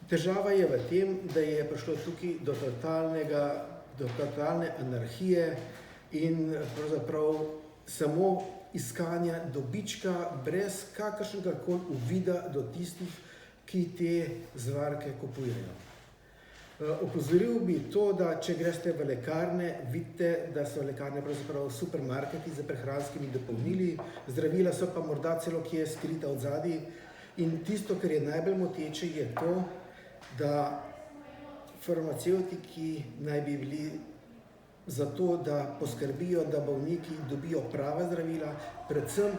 Težava je v tem, da je prišlo tukaj do totalne anarhije in pravzaprav samo iskanja dobička brez kakršnega koli uvida do tistih, ki te zvarke kupujejo. Opozoril bi to, da če greste v lekarne, vidite, da so lekarne pravzaprav supermarketi z prehranskimi dopolnili, zdravila so pa morda celo kje skrita od zadaj. In tisto, kar je najbolj moteče, je to, da farmacevtiki naj bi bili za to, da poskrbijo, da bolniki dobijo prava zdravila, predvsem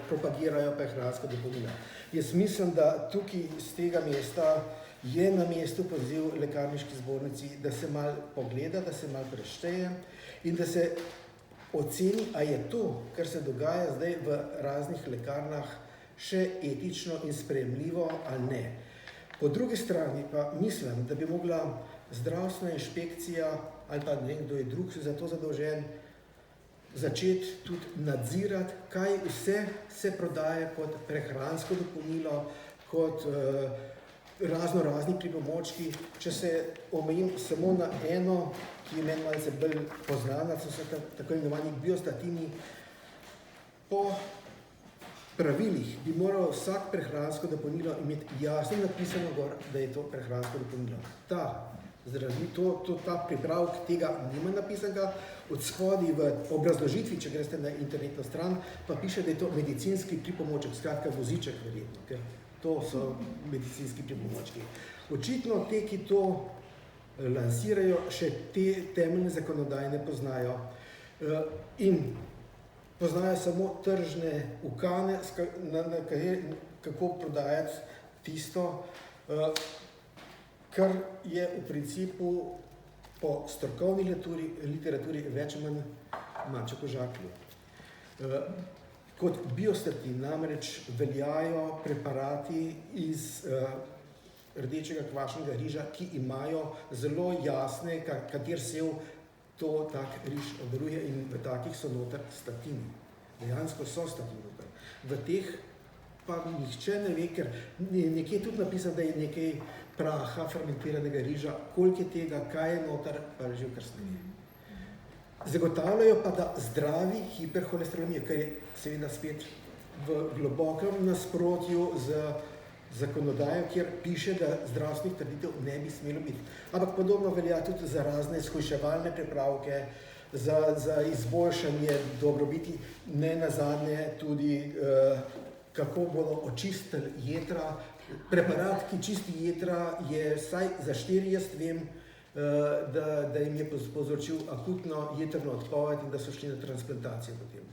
propagirajo prehranska dopolnila. Jaz mislim, da tukaj z tega mesta je na mestu poziv lekarniški zbornici, da se malo pogleda, da se malo prešteje in da se oceni, a je to, kar se dogaja zdaj v raznih lekarnah, še etično in sprejemljivo ali ne. Po drugi strani pa mislim, da bi mogla zdravstvena inšpekcija ali pa ne, kdo je drug za to zadolžen, začeti tudi nadzirati, kaj vse se prodaje kot prehransko dopolnilo, kot razni pripomočki. Če se omejim samo na eno, ki je meni malce bolj poznana, so se tako imenovani biostatini. Po pravilih bi moral vsak prehransko dopolnilo imeti jasno napisano gor, da je to prehransko dopolnilo. Ta pripravek tega nima napisanega, od spodaj v obrazložitvi, če greste na internetno stran, pa piše, da je to medicinski pripomoček, skratka voziček verjetno, ker to so medicinski pripomočki. Očitno te, ki to lansirajo, še te temeljne zakonodaje ne poznajo in poznajo samo tržne ukane, kako prodajati tisto, kar je v principu po strokovni literaturi več ali manj maček v žaklju. Kot biostatin namreč veljajo preparati iz rdečega kvašenega riža, ki imajo zelo jasne, kater sev to tak riž obdeluje in v takih so noter statini. Dejansko so statini noter. V teh pa nihče ne ve, ker nekje tudi napisano, da je nekaj praha fermentiranega riža, koliko je tega, kaj je noter, pa že v krstini. Zagotavljajo pa, da zdravi hiperholesterolemija, kar je seveda spet v globokem nasprotju z zakonodajo, kjer piše, da zdravstvenih trditev ne bi smelo biti. Ampak podobno velja tudi za razne shujševalne pripravke, za izboljšanje dobrobiti, ne nazadnje tudi kako bodo očistili jetra. Preparat, ki čisti jetra, je vsaj za 4, jaz vem, da jim je povzročil akutno jetrno odpoved in da so šli na transplantacijo potem.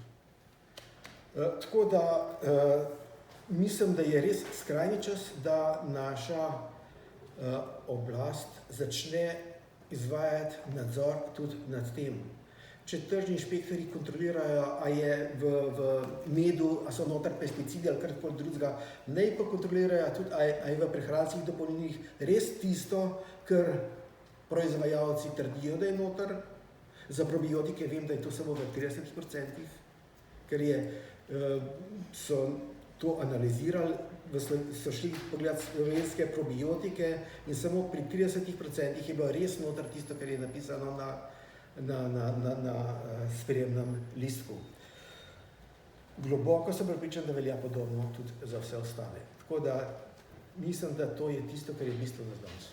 Tako da mislim, da je res skrajni čas, da naša oblast začne izvajati nadzor tudi nad tem. Če tržni inšpektorji kontrolirajo, a je v medu, a so noter pesticidi ali karkoli drugega, naj pa kontrolirajo tudi, a je v prehranskih dopolnilih res tisto, kar proizvajalci trdijo, da je noter. Za probiotike vem, da je to samo v 30%, ker so to analizirali, so šli pogledati slovenske probiotike in samo pri 30% je bilo res noter tisto, kar je napisano na sprejemnem listku. Globoko sem prepričan, da velja podobno tudi za vse ostale. Tako da mislim, da to je tisto, kar je bistveno za danes.